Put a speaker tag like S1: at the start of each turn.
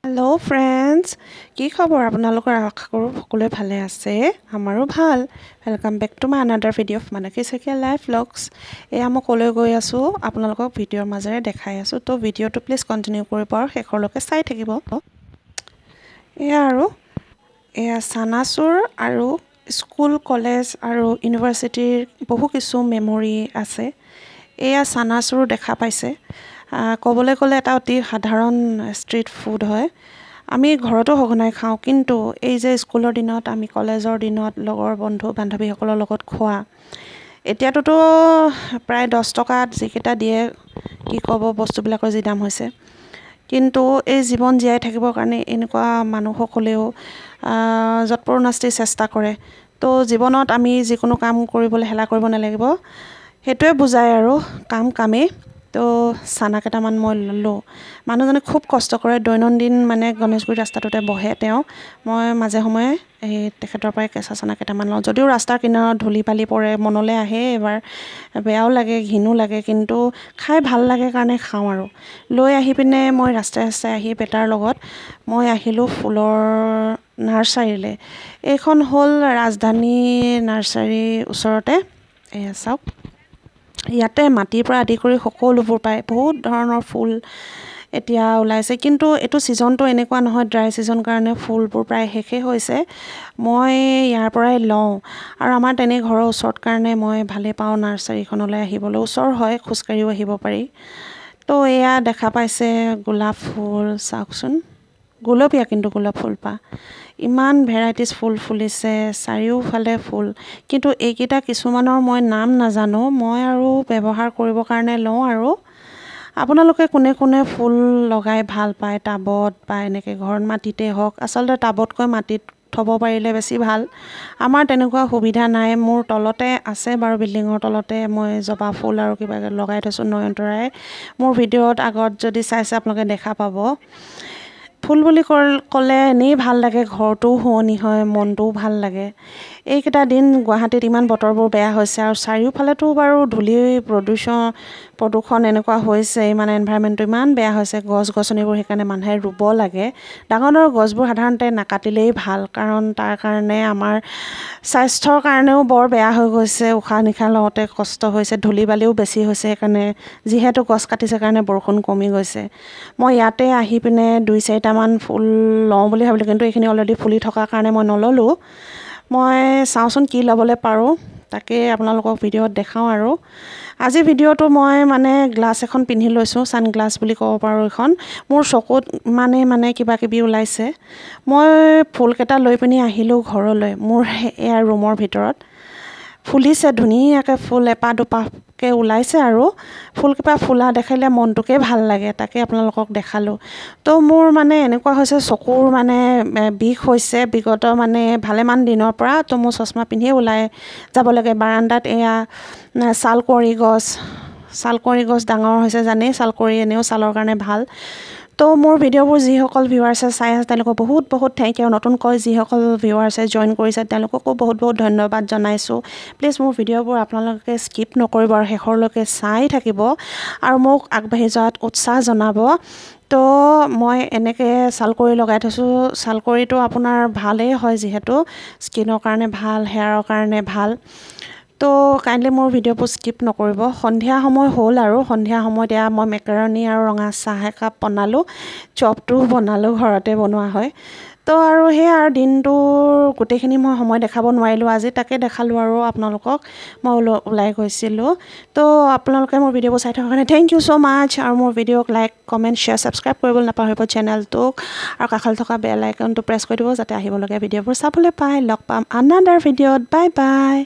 S1: Hello' friends, কি খবৰ আপোনালোকৰ? আশা কৰোঁ সকলোৱে ভালে আছে। আমাৰো ভাল। Welcome back to my another video' of Mansi Saikia life vlogs. এয়া মই ক'লৈ গৈ আছোঁ আপোনালোকক ভিডিঅ'ৰ মাজেৰে দেখাই আছোঁ। তো ভিডিঅ'টো প্লিজ কণ্টিনিউ কৰিব আৰু শেষৰলৈকে চাই থাকিব। এয়া আৰু এয়া চানাচুৰ আৰু স্কুল, কলেজ আৰু ইউনিভাৰ্চিটিৰ বহু কিছু মেমৰি আছে। এয়া চানাচুৰ দেখা পাইছে। ক'বলৈ গ'লে এটা অতি সাধাৰণ ষ্ট্ৰীট ফুড হয়। আমি ঘৰতো সঘনাই খাওঁ, কিন্তু এই যে স্কুলৰ দিনত, আমি কলেজৰ দিনত লগৰ বন্ধু বান্ধৱীসকলৰ লগত খোৱা, এতিয়াতোতো প্ৰায় 10 টকাত যিকেইটা দিয়ে, কি ক'ব, বস্তুবিলাকৰ যি দাম হৈছে। কিন্তু এই জীৱন জীয়াই থাকিবৰ কাৰণে এনেকুৱা মানুহসকলেও যৎপৰোনাস্তি চেষ্টা কৰে। তো জীৱনত আমি যিকোনো কাম কৰিবলৈ হেলা কৰিব নালাগিব, সেইটোৱে বুজায় আৰু কামেই। তো চানা কেইটামান মই ল'লোঁ। মানুহজনে খুব কষ্ট কৰে, দৈনন্দিন মানে গণেশগুৰি ৰাস্তাটোতে বহে তেওঁ। মই মাজে সময়ে তেখেতৰ পৰাই কেঁচা চানা কেইটামান লওঁ। যদিও ৰাস্তাৰ কিনাৰত ধূলি বালি পৰে, মনলৈ আহে এবাৰ, বেয়াও লাগে, ঘিণো লাগে, কিন্তু খাই ভাল লাগে কাৰণে খাওঁ আৰু। লৈ আহি পিনে মই ৰাস্তাই ৰাস্তাই আহি বেটাৰ লগত মই আহিলোঁ ফুলৰ নাৰ্চাৰীলৈ। এইখন হ'ল ৰাজধানী নাৰ্চাৰীৰ ওচৰতে। এয়া চাওক, ইয়াতে মাটিৰ পৰা আদি কৰি সকলোবোৰ পায়। বহুত ধৰণৰ ফুল এতিয়া ওলাইছে, কিন্তু এইটো ছিজনটো এনেকুৱা নহয়, ড্ৰাই ছিজন কাৰণে ফুলবোৰ প্ৰায় শেষেই হৈছে। মই ইয়াৰ পৰাই লওঁ, আৰু আমাৰ তেনে ঘৰৰ ওচৰত কাৰণে মই ভালেই পাওঁ নাৰ্চাৰীখনলৈ আহিবলৈ। ওচৰ হয়, খোজকাঢ়িও আহিব পাৰি। তো এয়া দেখা পাইছে গোলাপ ফুল, চাওকচোন, গুলপীয়া কিন্তু গোলাপ ফুলপাহ। ইমান ভেৰাইটিজ ফুল ফুলিছে, চাৰিওফালে ফুল। কিন্তু এইকেইটা কিছুমানৰ মই নাম নাজানো, মই আৰু ব্যৱহাৰ কৰিবৰ কাৰণে লওঁ আৰু। আপোনালোকে কোনে কোনে ফুল লগাই ভাল পায়, টাবত বা এনেকৈ ঘৰত, মাটিতে হওক। আচলতে টাবতকৈ মাটিত থ'ব পাৰিলে বেছি ভাল। আমাৰ তেনেকুৱা সুবিধা নাই। মোৰ তলতে আছে বাৰু, বিল্ডিঙৰ তলতে মই জবা ফুল আৰু কিবা লগাই থৈছোঁ, নয়নতৰাই। মোৰ ভিডিঅ'ত আগত যদি চাইছে আপোনালোকে দেখা পাব। ফুল বুলি ক'লে এনেই ভাল লাগে, ঘৰটোও শুৱনি হয়, মনটোও ভাল লাগে। এইকেইটা দিন গুৱাহাটীত ইমান বতৰবোৰ বেয়া হৈছে, আৰু চাৰিওফালেতো বাৰু ধূলি, প্ৰদূষণ এনেকুৱা হৈছে, মানে এনভাইৰনমেণ্টটো ইমান বেয়া হৈছে। গছ গছনিবোৰ সেইকাৰণে মানুহে ৰুব লাগে। ডাঙৰ ডাঙৰ গছবোৰ সাধাৰণতে নাকাটিলেই ভাল, কাৰণ তাৰ কাৰণে আমাৰ স্বাস্থ্যৰ কাৰণেও বৰ বেয়া হৈ গৈছে। উশাহ নিশাহ লওঁতে কষ্ট হৈছে, ধূলি বালিও বেছি হৈছে। সেইকাৰণে যিহেতু গছ কাটিছে কাৰণে বৰষুণ কমি গৈছে। মই ইয়াতে আহি পিনে 2-4টামান ফুল লওঁ বুলি ভাবিলোঁ, কিন্তু এইখিনি অলৰেডি ফুলি থকাৰ কাৰণে মই নল'লোঁ। মই চাওঁচোন কি ল'বলৈ পাৰোঁ, তাকে আপোনালোকক ভিডিঅ'ত দেখাওঁ আৰু। আজি ভিডিঅ'টো মই মানে গ্লাছ এখন পিন্ধি লৈছোঁ, ছানগ্লাছ বুলি ক'ব পাৰোঁ এইখন। মোৰ চকুত মানে কিবা কিবি ওলাইছে। মই ফুলকেইটা লৈ পিনি আহিলোঁ ঘৰলৈ। মোৰ এয়া ৰুমৰ ভিতৰত ফুলিছে ধুনীয়াকৈ, ফুল এপাহ দুপাহকৈ ওলাইছে, আৰু ফুলকেইপাহ ফুলা দেখিলে মনটোকে ভাল লাগে। তাকে আপোনালোকক দেখালোঁ। তো মোৰ মানে এনেকুৱা হৈছে, চকুৰ মানে বিষ হৈছে বিগত মানে ভালেমান দিনৰ পৰা। তো মোৰ চশমা পিন্ধিয়ে ওলাই যাব লাগে। বাৰান্দাত এয়া ছালকুঁৱৰী গছ ডাঙৰ হৈছে, জানেই ছালকুঁৱৰী এনেও ছালৰ কাৰণে ভাল। তো মোৰ ভিডিঅ'বোৰ যিসকল ভিউৱাৰ্ছে চাই আছে, তেওঁলোকক বহুত বহুত থেংক ইউ। নতুনকৈ যিসকল ভিউৱাৰ্ছে জইন কৰিছে, তেওঁলোককো বহুত বহুত ধন্যবাদ জনাইছোঁ। প্লিজ মোৰ ভিডিঅ'বোৰ আপোনালোকে স্কিপ নকৰিব, আৰু শেষৰলৈকে চাই থাকিব, আৰু মোক আগবাঢ়ি যোৱাত উৎসাহ জনাব। তো মই এনেকৈ ছালকুঁৱৰী লগাই থৈছোঁ। ছালকুঁৱৰীটো আপোনাৰ ভালেই হয়, যিহেতু স্কিনৰ কাৰণে ভাল, হেয়াৰৰ কাৰণে ভাল। তো কাইণ্ডলি মোৰ ভিডিঅ'বোৰ স্কিপ নকৰিব। সন্ধিয়া সময় হ'ল, আৰু সন্ধিয়া সময়ত এয়া মই মেকাৰণী আৰু ৰঙা চাহ একাপ বনালোঁ। চপটোও বনালোঁ, ঘৰতে বনোৱা হয়। তো আৰু সেয়া আৰু দিনটোৰ গোটেইখিনি মই সময় দেখাব নোৱাৰিলোঁ আজি, তাকে দেখালোঁ আৰু আপোনালোকক। মই ওলাই গৈছিলোঁ। তো আপোনালোকে মোৰ ভিডিঅ'বোৰ চাই থকাৰ কাৰণে থেংক ইউ ছ' মাছ। আৰু মোৰ ভিডিঅ'ক লাইক, কমেণ্ট, শ্বেয়াৰ, ছাবস্ক্ৰাইব কৰিবলৈ নাপাহৰিব চেনেলটোক, আৰু কাষত থকা বেল আইকনটো প্ৰেছ কৰি দিব, যাতে আহিবলগীয়া ভিডিঅ'বোৰ চাবলৈ পায়। লগ পাম আনাডাৰ ভিডিঅ'ত। Bye bye.